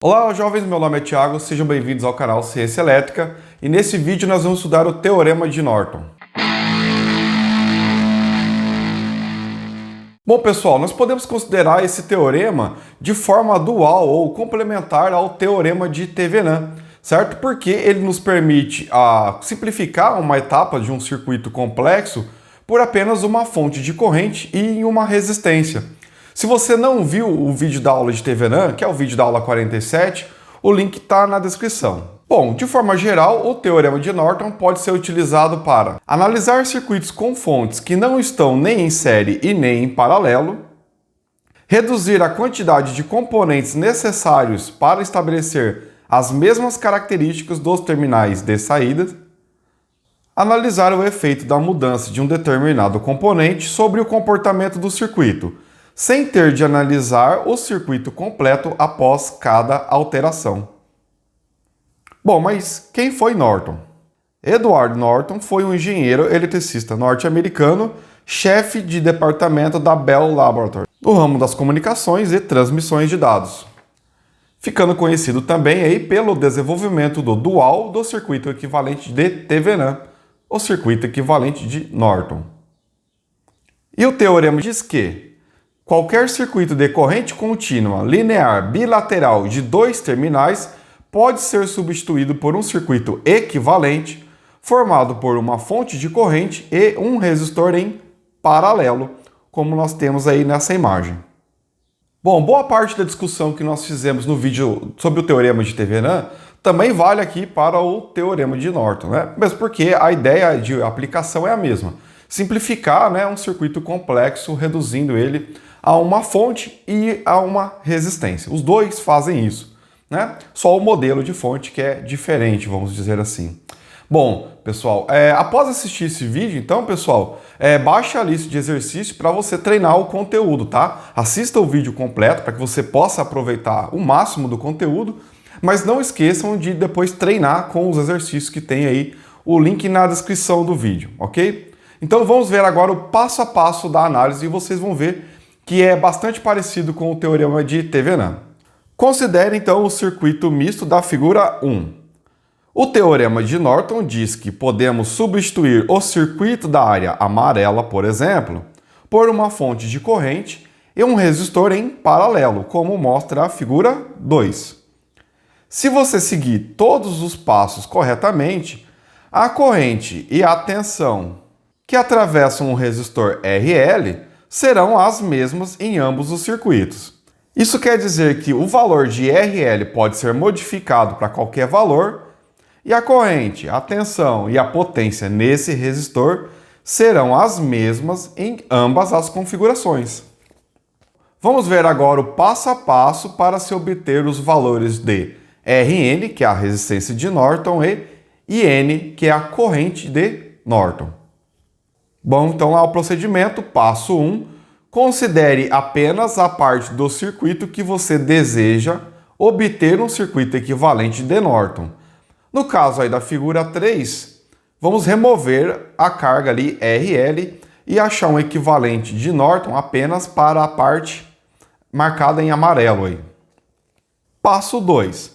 Olá, jovens, meu nome é Thiago, sejam bem-vindos ao canal Ciência Elétrica e nesse vídeo nós vamos estudar o Teorema de Norton. Bom, pessoal, nós podemos considerar esse teorema de forma dual ou complementar ao Teorema de Thevenin, certo? Porque ele nos permite simplificar uma etapa de um circuito complexo por apenas uma fonte de corrente e uma resistência. Se você não viu o vídeo da aula de Thevenin, que é o vídeo da aula 47, o link está na descrição. Bom, de forma geral, o Teorema de Norton pode ser utilizado para analisar circuitos com fontes que não estão nem em série e nem em paralelo, reduzir a quantidade de componentes necessários para estabelecer as mesmas características dos terminais de saída, analisar o efeito da mudança de um determinado componente sobre o comportamento do circuito, sem ter de analisar o circuito completo após cada alteração. Bom, mas quem foi Norton? Edward Norton foi um engenheiro eletricista norte-americano, chefe de departamento da Bell Laboratories, no ramo das comunicações e transmissões de dados, ficando conhecido também aí pelo desenvolvimento do dual do circuito equivalente de Thevenin, o circuito equivalente de Norton. E o teorema diz que qualquer circuito de corrente contínua, linear, bilateral de dois terminais pode ser substituído por um circuito equivalente formado por uma fonte de corrente e um resistor em paralelo, como nós temos aí nessa imagem. Bom, boa parte da discussão que nós fizemos no vídeo sobre o Teorema de Thevenin também vale aqui para o Teorema de Norton, né? Mesmo porque a ideia de aplicação é a mesma. Simplificar, né, um circuito complexo, reduzindo ele a uma fonte e a uma resistência. Os dois fazem isso, né? Só o modelo de fonte que é diferente, vamos dizer assim. Bom, pessoal, após assistir esse vídeo, então, pessoal, baixe a lista de exercícios para você treinar o conteúdo, tá? Assista o vídeo completo para que você possa aproveitar o máximo do conteúdo, mas não esqueçam de depois treinar com os exercícios que tem aí, o link na descrição do vídeo, ok? Então vamos ver agora o passo a passo da análise e vocês vão ver que é bastante parecido com o Teorema de Thevenin. Considere então o circuito misto da figura 1. O Teorema de Norton diz que podemos substituir o circuito da área amarela, por exemplo, por uma fonte de corrente e um resistor em paralelo, como mostra a figura 2. Se você seguir todos os passos corretamente, a corrente e a tensão que atravessam o resistor RL serão as mesmas em ambos os circuitos. Isso quer dizer que o valor de RL pode ser modificado para qualquer valor e a corrente, a tensão e a potência nesse resistor serão as mesmas em ambas as configurações. Vamos ver agora o passo a passo para se obter os valores de Rn, que é a resistência de Norton, e In, que é a corrente de Norton. Bom, então lá o procedimento, passo 1, considere apenas a parte do circuito que você deseja obter um circuito equivalente de Norton. No caso aí da figura 3, vamos remover a carga ali RL e achar um equivalente de Norton apenas para a parte marcada em amarelo aí. Passo 2,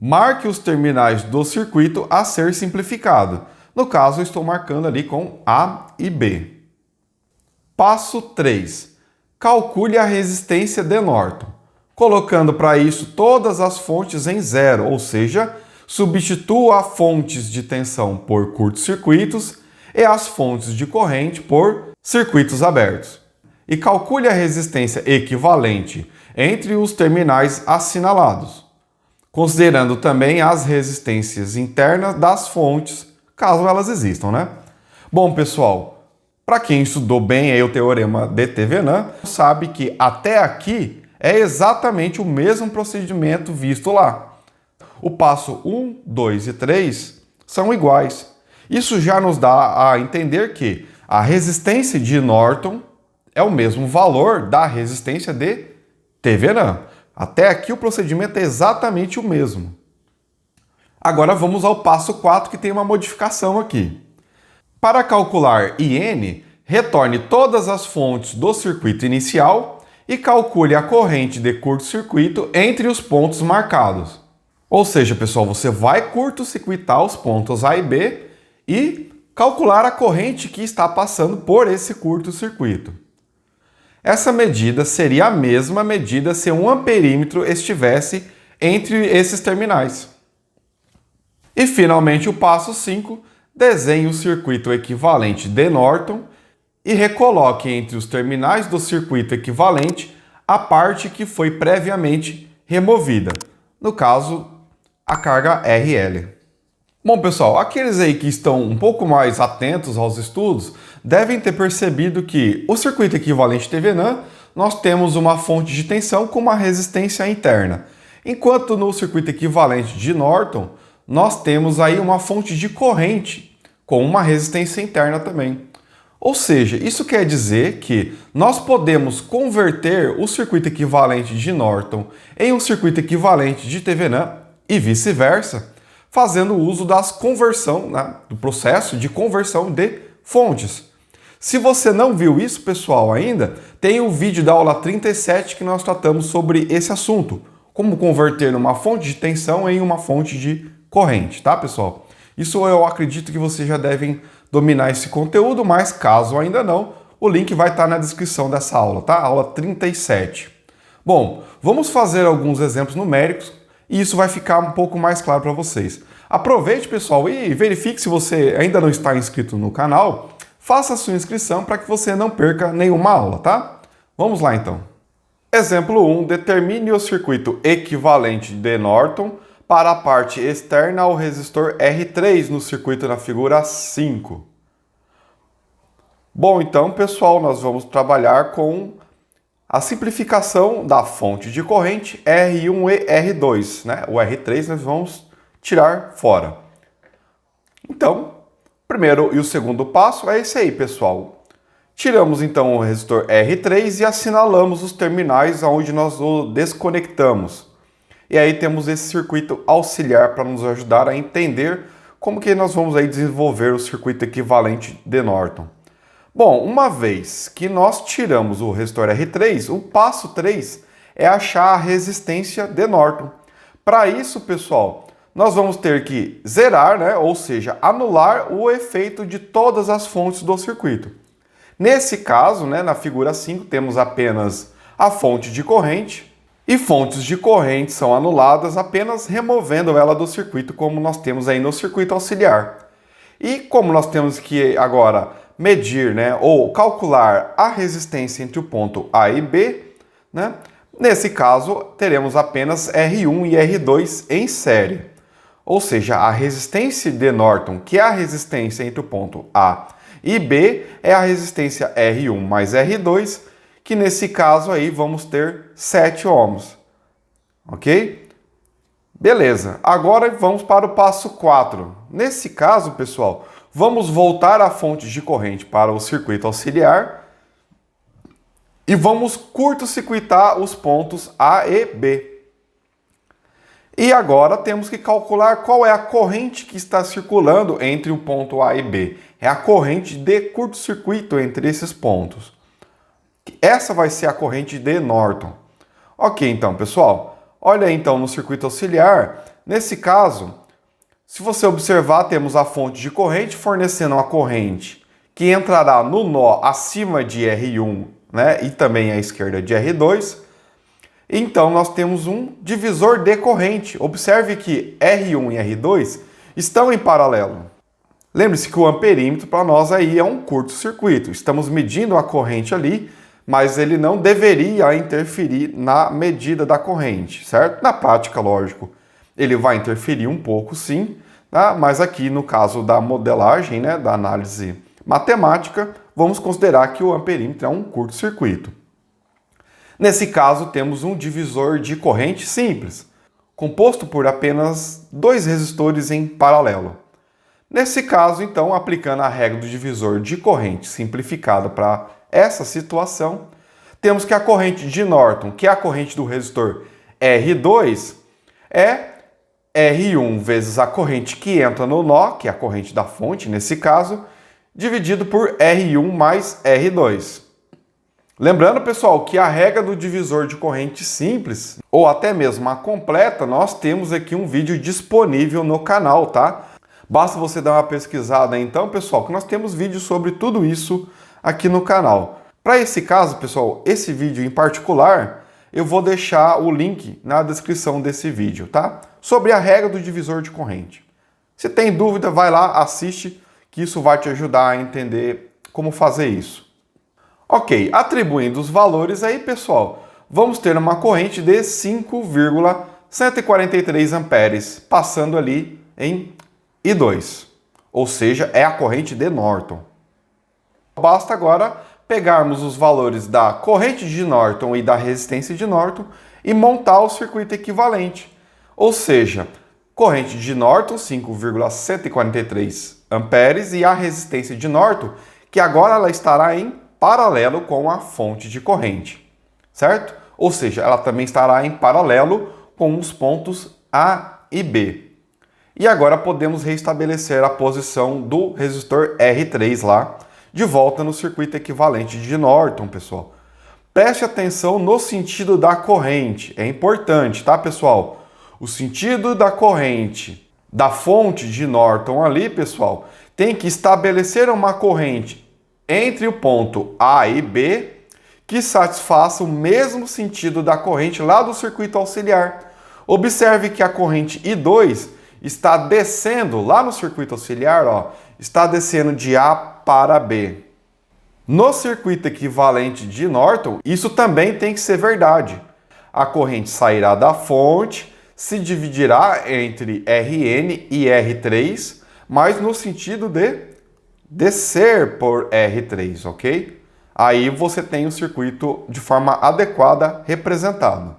marque os terminais do circuito a ser simplificado. No caso, eu estou marcando ali com A e B. Passo 3. Calcule a resistência de Norton, colocando para isso todas as fontes em zero, ou seja, substitua fontes de tensão por curtos-circuitos e as fontes de corrente por circuitos abertos. E calcule a resistência equivalente entre os terminais assinalados, considerando também as resistências internas das fontes, caso elas existam, né? Bom, pessoal, para quem estudou bem aí o Teorema de Thevenin, sabe que até aqui é exatamente o mesmo procedimento visto lá. O passo 1, 2 e 3 são iguais. Isso já nos dá a entender que a resistência de Norton é o mesmo valor da resistência de Thevenin. Até aqui o procedimento é exatamente o mesmo. Agora vamos ao passo 4, que tem uma modificação aqui. Para calcular IN, retorne todas as fontes do circuito inicial e calcule a corrente de curto-circuito entre os pontos marcados. Ou seja, pessoal, você vai curto-circuitar os pontos A e B e calcular a corrente que está passando por esse curto-circuito. Essa medida seria a mesma medida se um amperímetro estivesse entre esses terminais. E finalmente o passo 5, desenhe o circuito equivalente de Norton e recoloque entre os terminais do circuito equivalente a parte que foi previamente removida, no caso, a carga RL. Bom, pessoal, aqueles aí que estão um pouco mais atentos aos estudos devem ter percebido que o circuito equivalente TVNAN nós temos uma fonte de tensão com uma resistência interna, enquanto no circuito equivalente de Norton nós temos aí uma fonte de corrente com uma resistência interna também. Ou seja, isso quer dizer que nós podemos converter o circuito equivalente de Norton em um circuito equivalente de TVNAN e vice-versa, fazendo uso do processo de conversão de fontes. Se você não viu isso, pessoal, ainda, tem o vídeo da aula 37 que nós tratamos sobre esse assunto, como converter uma fonte de tensão em uma fonte de corrente, tá, pessoal? Isso eu acredito que vocês já devem dominar esse conteúdo, mas caso ainda não, o link vai estar na descrição dessa aula, tá? Aula 37. Bom, vamos fazer alguns exemplos numéricos e isso vai ficar um pouco mais claro para vocês. Aproveite, pessoal, e verifique se você ainda não está inscrito no canal, faça a sua inscrição para que você não perca nenhuma aula, tá? Vamos lá então. Exemplo 1, determine o circuito equivalente de Norton para a parte externa ao resistor R3 no circuito na figura 5. Bom, então, pessoal, nós vamos trabalhar com a simplificação da fonte de corrente R1 e R2, né? O R3 nós vamos tirar fora. Então, o primeiro e o segundo passo é esse aí, pessoal. Tiramos então o resistor R3 e assinalamos os terminais onde nós o desconectamos. E aí temos esse circuito auxiliar para nos ajudar a entender como que nós vamos aí desenvolver o circuito equivalente de Norton. Bom, uma vez que nós tiramos o resistor R3, o passo 3 é achar a resistência de Norton. Para isso, pessoal, nós vamos ter que zerar, né? Ou seja, anular o efeito de todas as fontes do circuito. Nesse caso, né, na figura 5, temos apenas a fonte de corrente, e fontes de corrente são anuladas apenas removendo ela do circuito, como nós temos aí no circuito auxiliar. E como nós temos que agora medir, né, ou calcular a resistência entre o ponto A e B, né, nesse caso teremos apenas R1 e R2 em série. Ou seja, a resistência de Norton, que é a resistência entre o ponto A e B, é a resistência R1 mais R2, que nesse caso aí vamos ter 7 ohms, ok? Beleza, agora vamos para o passo 4. Nesse caso, pessoal, vamos voltar a fonte de corrente para o circuito auxiliar e vamos curto-circuitar os pontos A e B. E agora temos que calcular qual é a corrente que está circulando entre o ponto A e B. É a corrente de curto-circuito entre esses pontos. Essa vai ser a corrente de Norton. Ok, então, pessoal, olha aí, então no circuito auxiliar. Nesse caso, se você observar, temos a fonte de corrente fornecendo uma corrente que entrará no nó acima de R1, né, e também à esquerda de R2. Então, nós temos um divisor de corrente. Observe que R1 e R2 estão em paralelo. Lembre-se que o amperímetro para nós aí é um curto-circuito. Estamos medindo a corrente ali, mas ele não deveria interferir na medida da corrente, certo? Na prática, lógico, ele vai interferir um pouco sim, tá? Mas aqui no caso da modelagem, né, da análise matemática, vamos considerar que o amperímetro é um curto-circuito. Nesse caso, temos um divisor de corrente simples, composto por apenas 2 resistores em paralelo. Nesse caso, então, aplicando a regra do divisor de corrente simplificada para essa situação, temos que a corrente de Norton, que é a corrente do resistor R2, é R1 vezes a corrente que entra no nó, que é a corrente da fonte nesse caso, dividido por R1 mais R2. Lembrando, pessoal, que a regra do divisor de corrente simples, ou até mesmo a completa, nós temos aqui um vídeo disponível no canal, tá? Basta você dar uma pesquisada então, pessoal, que nós temos vídeos sobre tudo isso aqui no canal. Para esse caso, pessoal, esse vídeo em particular, eu vou deixar o link na descrição desse vídeo, tá? Sobre a regra do divisor de corrente. Se tem dúvida, vai lá, assiste, que isso vai te ajudar a entender como fazer isso. Ok, atribuindo os valores aí, pessoal, vamos ter uma corrente de 5,143 amperes, passando ali em I2, ou seja, é a corrente de Norton. Basta agora pegarmos os valores da corrente de Norton e da resistência de Norton e montar o circuito equivalente, ou seja, corrente de Norton 5,143 amperes e a resistência de Norton, que agora ela estará em paralelo com a fonte de corrente, certo? Ou seja, ela também estará em paralelo com os pontos A e B. E agora podemos restabelecer a posição do resistor R3 lá, de volta no circuito equivalente de Norton, pessoal. Preste atenção no sentido da corrente, é importante, tá, pessoal? O sentido da corrente da fonte de Norton ali, pessoal, tem que estabelecer uma corrente entre o ponto A e B que satisfaça o mesmo sentido da corrente lá do circuito auxiliar. Observe que a corrente I2 está descendo lá no circuito auxiliar, ó, está descendo de A para B. No circuito equivalente de Norton, isso também tem que ser verdade. A corrente sairá da fonte, se dividirá entre Rn e R3, mas no sentido de descer por R3, ok? Aí você tem o circuito de forma adequada representado.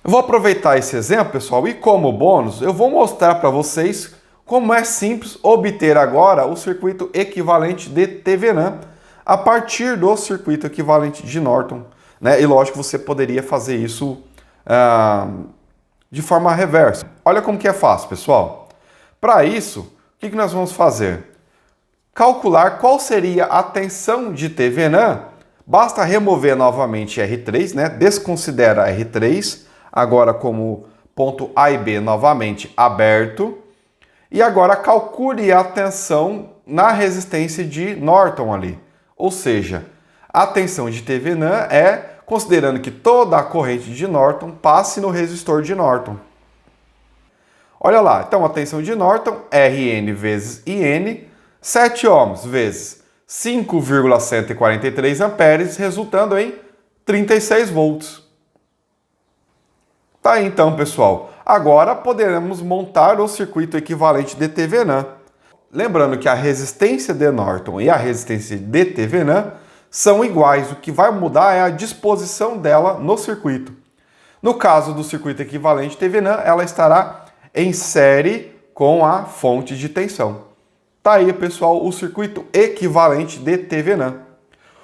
Eu vou aproveitar esse exemplo, pessoal, e como bônus, eu vou mostrar para vocês como é simples obter agora o circuito equivalente de Thevenin a partir do circuito equivalente de Norton, né? E lógico, você poderia fazer isso de forma reversa. Olha como que é fácil, pessoal. Para isso, o que nós vamos fazer? Calcular qual seria a tensão de Thevenin, basta remover novamente R3, né? Desconsidera R3, agora como ponto A e B novamente aberto, e agora calcule a tensão na resistência de Norton ali. Ou seja, a tensão de Thevenin é considerando que toda a corrente de Norton passe no resistor de Norton. Olha lá, então a tensão de Norton, Rn vezes In, 7 ohms vezes 5,143 amperes, resultando em 36 volts. Tá aí então, pessoal. Agora poderemos montar o circuito equivalente de Thevenin. Lembrando que a resistência de Norton e a resistência de Thevenin são iguais. O que vai mudar é a disposição dela no circuito. No caso do circuito equivalente Thevenin, ela estará em série com a fonte de tensão. Tá aí, pessoal, o circuito equivalente de Thevenin.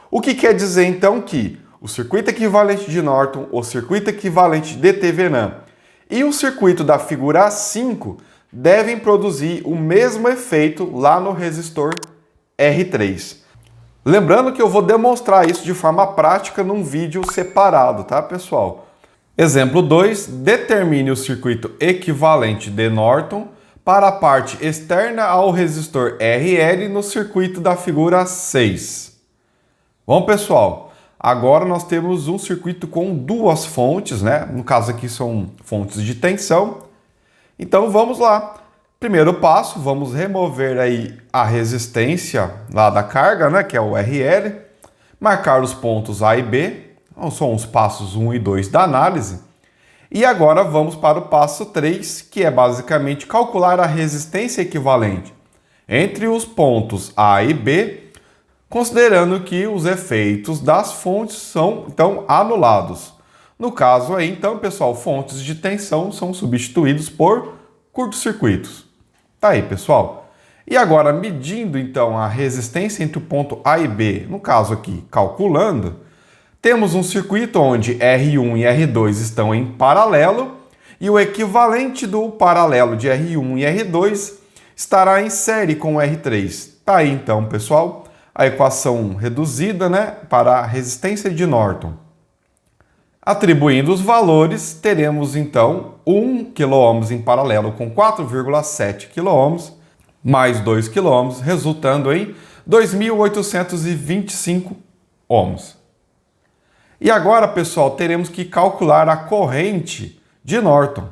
O que quer dizer, então, que o circuito equivalente de Norton, o circuito equivalente de Thevenin e o circuito da figura A5 devem produzir o mesmo efeito lá no resistor R3. Lembrando que eu vou demonstrar isso de forma prática num vídeo separado, tá, pessoal? Exemplo 2, determine o circuito equivalente de Norton para a parte externa ao resistor RL no circuito da figura 6. Bom, pessoal, agora nós temos um circuito com duas fontes, né? No caso aqui são fontes de tensão. Então vamos lá. Primeiro passo, vamos remover aí a resistência lá da carga, né? Que é o RL. Marcar os pontos A e B. Então, são os passos 1 e 2 da análise. E agora vamos para o passo 3, que é basicamente calcular a resistência equivalente entre os pontos A e B, considerando que os efeitos das fontes são, então, anulados. No caso aí, então, pessoal, fontes de tensão são substituídos por curtos-circuitos. Tá aí, pessoal. E agora, medindo, então, a resistência entre o ponto A e B, no caso aqui, calculando, temos um circuito onde R1 e R2 estão em paralelo e o equivalente do paralelo de R1 e R2 estará em série com o R3. Tá aí então, pessoal, a equação reduzida, né, para a resistência de Norton. Atribuindo os valores, teremos então 1 kΩ em paralelo com 4,7 kΩ, mais 2 kΩ, resultando em 2.825 ohms. E agora, pessoal, teremos que calcular a corrente de Norton.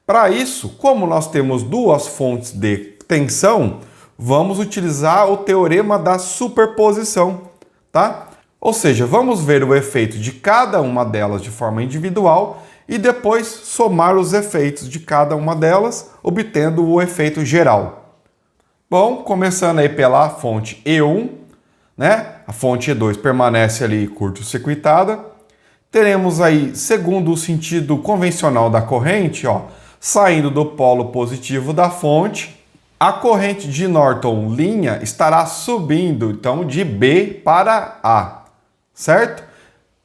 Para isso, como nós temos duas fontes de tensão, vamos utilizar o teorema da superposição, tá? Ou seja, vamos ver o efeito de cada uma delas de forma individual e depois somar os efeitos de cada uma delas, obtendo o efeito geral. Bom, começando aí pela fonte E1, né? A fonte E2 permanece ali curto-circuitada. Teremos aí, segundo o sentido convencional da corrente, ó, saindo do polo positivo da fonte, a corrente de Norton linha estará subindo, então, de B para A, certo?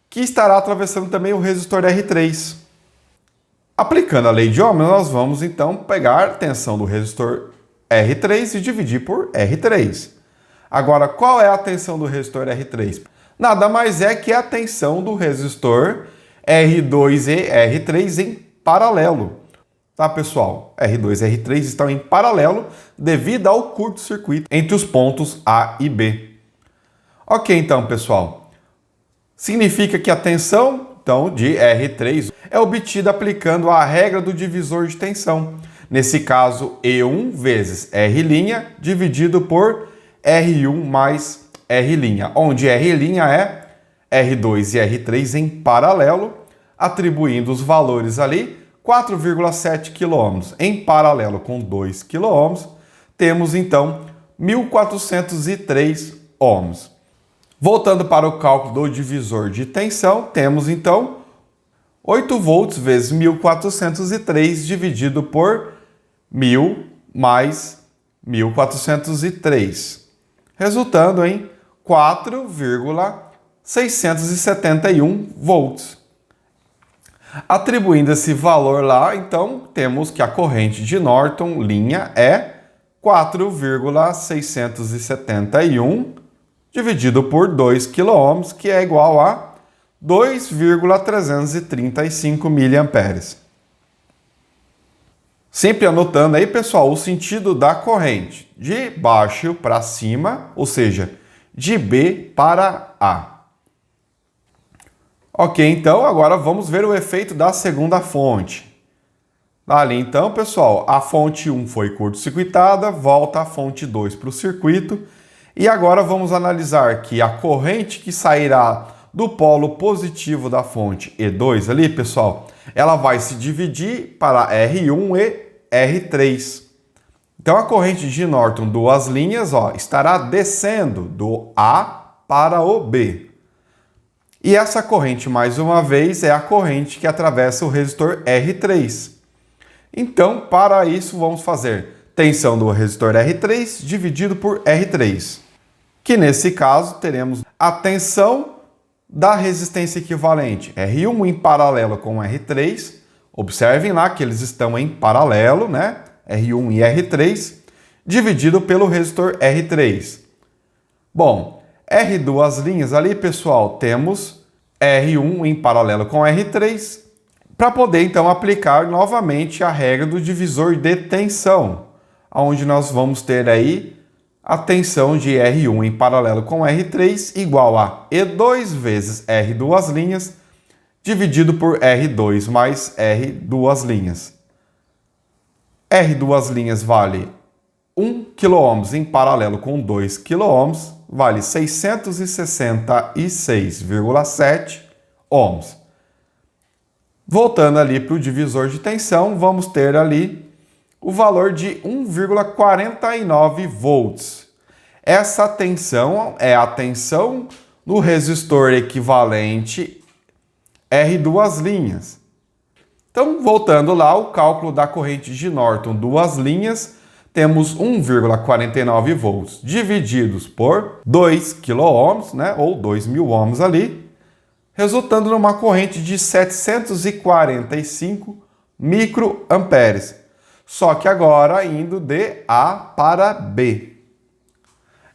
Que estará atravessando também o resistor R3. Aplicando a lei de Ohm, nós vamos, então, pegar a tensão do resistor R3 e dividir por R3. Agora, qual é a tensão do resistor R3? Nada mais é que a tensão do resistor R2 e R3 em paralelo. Tá, pessoal? R2 e R3 estão em paralelo devido ao curto-circuito entre os pontos A e B. Ok, então, pessoal. Significa que a tensão, então, de R3 é obtida aplicando a regra do divisor de tensão. Nesse caso, E1 vezes R' dividido por R1 mais R', onde R' é R2 e R3 em paralelo, atribuindo os valores ali 4,7 kΩ em paralelo com 2 kΩ, temos então 1.403 ohms. Voltando para o cálculo do divisor de tensão, temos então 8 volts vezes 1.403 dividido por 1.000 mais 1.403, resultando em 4,671 volts. Atribuindo esse valor lá, então, temos que a corrente de Norton linha é 4,671 dividido por 2 kΩ, que é igual a 2,335 mA. Sempre anotando aí, pessoal, o sentido da corrente de baixo para cima, ou seja, de B para A. Ok, então agora vamos ver o efeito da segunda fonte. Ali então, pessoal, a fonte 1 foi curto-circuitada, volta a fonte 2 para o circuito. E agora vamos analisar que a corrente que sairá do polo positivo da fonte E2 ali, pessoal, ela vai se dividir para R1 e R3. Então a corrente de Norton, duas linhas, ó, estará descendo do A para o B. E essa corrente, mais uma vez, é a corrente que atravessa o resistor R3. Então, para isso, vamos fazer tensão do resistor R3 dividido por R3. Que nesse caso, teremos a tensão da resistência equivalente R1 em paralelo com R3. Observem lá que eles estão em paralelo, né? R1 e R3, dividido pelo resistor R3. Bom, R duas linhas ali, pessoal, temos R1 em paralelo com R3, para poder então aplicar novamente a regra do divisor de tensão, onde nós vamos ter aí a tensão de R1 em paralelo com R3 igual a E2 vezes R duas linhas, dividido por R2 mais R duas linhas. R duas linhas vale 1 kΩ em paralelo com 2 kΩ, vale 666,7 ohms. Voltando ali para o divisor de tensão, vamos ter ali o valor de 1,49 volts. Essa tensão é a tensão no resistor equivalente R duas linhas. Então, voltando lá, o cálculo da corrente de Norton, duas linhas, temos 1,49 volts divididos por 2 kΩ, né, ou 2.000 ohms ali, resultando numa corrente de 745 microamperes. Só que agora indo de A para B.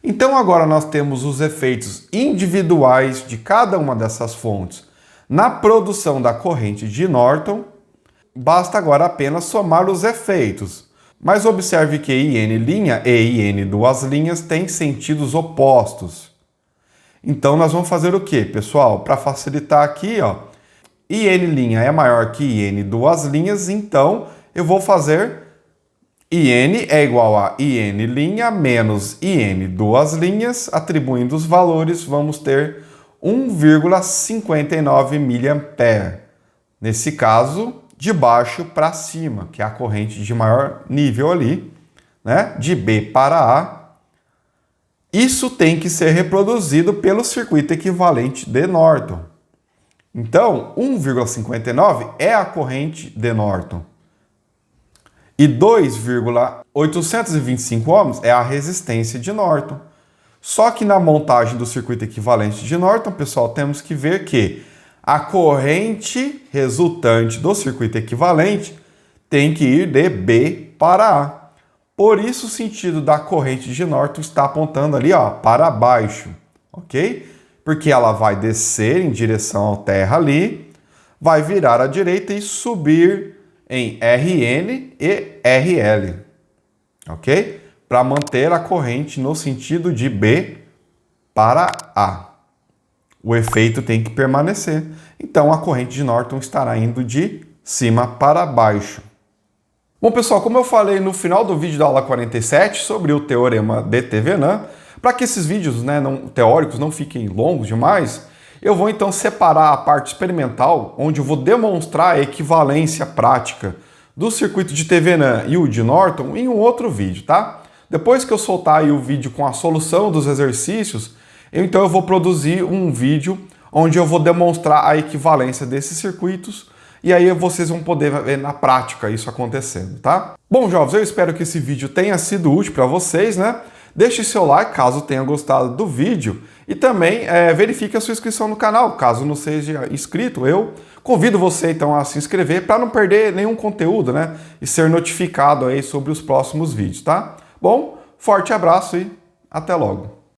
Então agora nós temos os efeitos individuais de cada uma dessas fontes na produção da corrente de Norton. Basta agora apenas somar os efeitos. Mas observe que IN' e IN duas linhas têm sentidos opostos. Então nós vamos fazer o que, pessoal? Para facilitar aqui, ó, IN' é maior que IN duas linhas, então eu vou fazer IN é igual a IN' menos IN duas linhas, atribuindo os valores, vamos ter 1,59 mA. Nesse caso, de baixo para cima, que é a corrente de maior nível ali, né? De B para A. Isso tem que ser reproduzido pelo circuito equivalente de Norton. Então, 1,59 é a corrente de Norton. E 2,825 ohms é a resistência de Norton. Só que na montagem do circuito equivalente de Norton, pessoal, temos que ver que a corrente resultante do circuito equivalente tem que ir de B para A. Por isso o sentido da corrente de Norton está apontando ali, ó, para baixo, ok? Porque ela vai descer em direção à terra ali, vai virar à direita e subir em RN e RL, ok? Para manter a corrente no sentido de B para A. O efeito tem que permanecer. Então a corrente de Norton estará indo de cima para baixo. Bom, pessoal, como eu falei no final do vídeo da aula 47 sobre o teorema de Thevenin, para que esses vídeos, né, teóricos não fiquem longos demais, eu vou então separar a parte experimental, onde eu vou demonstrar a equivalência prática do circuito de Thevenin e o de Norton em um outro vídeo, tá? Depois que eu soltar aí o vídeo com a solução dos exercícios, então eu vou produzir um vídeo onde eu vou demonstrar a equivalência desses circuitos e aí vocês vão poder ver na prática isso acontecendo, tá? Bom, jovens, eu espero que esse vídeo tenha sido útil para vocês, né? Deixe seu like caso tenha gostado do vídeo e também verifique a sua inscrição no canal, caso não seja inscrito. Eu convido você então a se inscrever para não perder nenhum conteúdo, né? E ser notificado aí sobre os próximos vídeos, tá? Bom, forte abraço e até logo!